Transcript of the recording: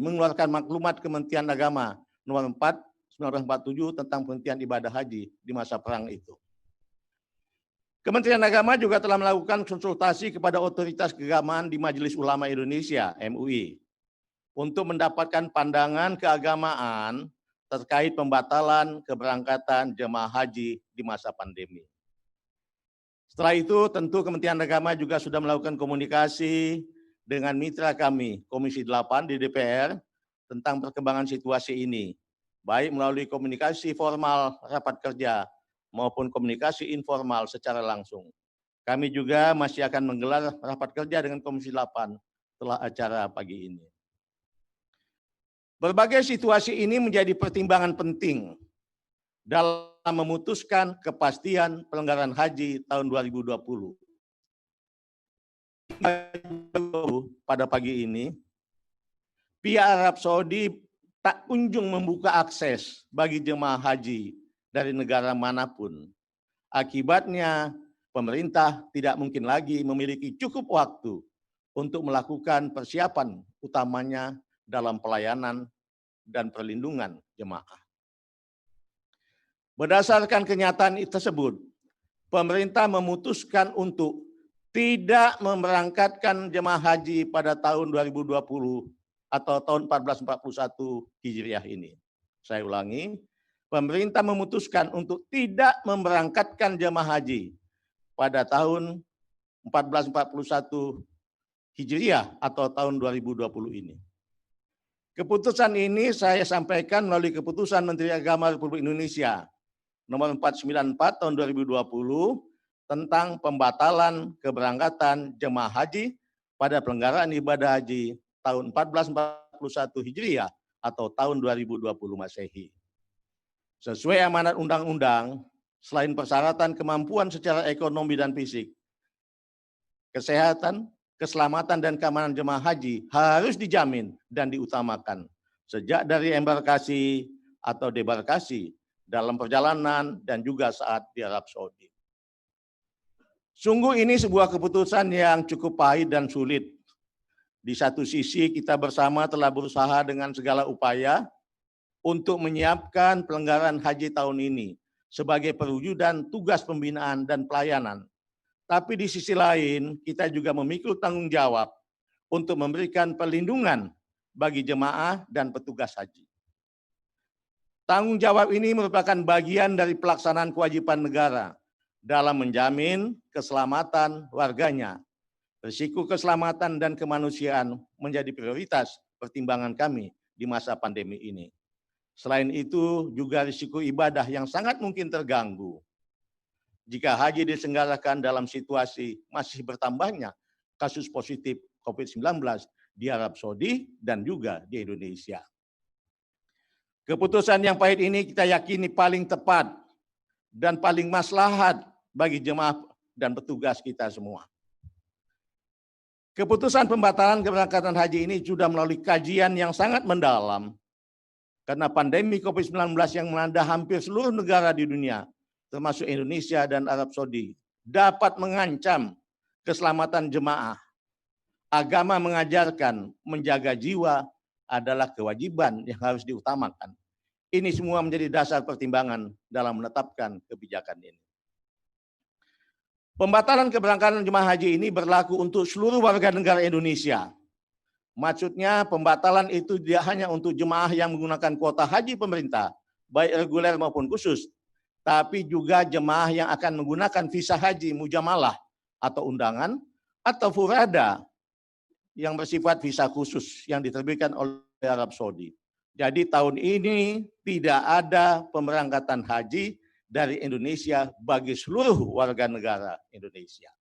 mengeluarkan maklumat Kementerian Agama nomor 4 1947 tentang penghentian ibadah haji di masa perang itu. Kementerian Agama juga telah melakukan konsultasi kepada otoritas keagamaan di Majelis Ulama Indonesia (MUI) untuk mendapatkan pandangan keagamaan terkait pembatalan keberangkatan jemaah haji di masa pandemi. Setelah itu, tentu Kementerian Agama juga sudah melakukan komunikasi dengan mitra kami, Komisi 8 di DPR, tentang perkembangan situasi ini, baik melalui komunikasi formal rapat kerja maupun komunikasi informal secara langsung. Kami juga masih akan menggelar rapat kerja dengan Komisi 8 setelah acara pagi ini. Berbagai situasi ini menjadi pertimbangan penting dalam memutuskan kepastian pelanggaran haji tahun 2020. Pada pagi ini, pihak Arab Saudi tak kunjung membuka akses bagi jemaah haji dari negara manapun. Akibatnya, pemerintah tidak mungkin lagi memiliki cukup waktu untuk melakukan persiapan utamanya dalam pelayanan dan perlindungan jemaah. Berdasarkan kenyataan tersebut, pemerintah memutuskan untuk tidak memberangkatkan jemaah haji pada tahun 2020 atau tahun 1441 Hijriah ini. Saya ulangi, pemerintah memutuskan untuk tidak memberangkatkan jemaah haji pada tahun 1441 Hijriah atau tahun 2020 ini. Keputusan ini saya sampaikan melalui keputusan Menteri Agama Republik Indonesia nomor 494 tahun 2020 tentang pembatalan keberangkatan jemaah haji pada pelanggaran ibadah haji tahun 1441 Hijriah atau tahun 2020 Masehi. Sesuai amanat undang-undang, selain persyaratan kemampuan secara ekonomi dan fisik, kesehatan, keselamatan dan keamanan jemaah haji harus dijamin dan diutamakan sejak dari embarkasi atau debarkasi, dalam perjalanan dan juga saat di Arab Saudi. Sungguh ini sebuah keputusan yang cukup pahit dan sulit. Di satu sisi kita bersama telah berusaha dengan segala upaya untuk menyiapkan pelanggaran haji tahun ini sebagai perwujudan tugas pembinaan dan pelayanan. Tapi di sisi lain kita juga memikul tanggung jawab untuk memberikan perlindungan bagi jemaah dan petugas haji. Tanggung jawab ini merupakan bagian dari pelaksanaan kewajiban negara dalam menjamin keselamatan warganya. Risiko keselamatan dan kemanusiaan menjadi prioritas pertimbangan kami di masa pandemi ini. Selain itu, juga risiko ibadah yang sangat mungkin terganggu jika haji diselenggarakan dalam situasi masih bertambahnya kasus positif COVID-19 di Arab Saudi dan juga di Indonesia. Keputusan yang pahit ini kita yakini paling tepat dan paling maslahat bagi jemaah dan petugas kita semua. Keputusan pembatalan keberangkatan haji ini sudah melalui kajian yang sangat mendalam karena pandemi COVID-19 yang melanda hampir seluruh negara di dunia, termasuk Indonesia dan Arab Saudi, dapat mengancam keselamatan jemaah. Agama mengajarkan menjaga jiwa adalah kewajiban yang harus diutamakan. Ini semua menjadi dasar pertimbangan dalam menetapkan kebijakan ini. Pembatalan keberangkatan jemaah haji ini berlaku untuk seluruh warga negara Indonesia. Maksudnya pembatalan itu tidak hanya untuk jemaah yang menggunakan kuota haji pemerintah, baik reguler maupun khusus, tapi juga jemaah yang akan menggunakan visa haji mujamalah atau undangan, atau furada yang bersifat visa khusus yang diterbitkan oleh Arab Saudi. Jadi tahun ini tidak ada pemberangkatan haji dari Indonesia bagi seluruh warga negara Indonesia.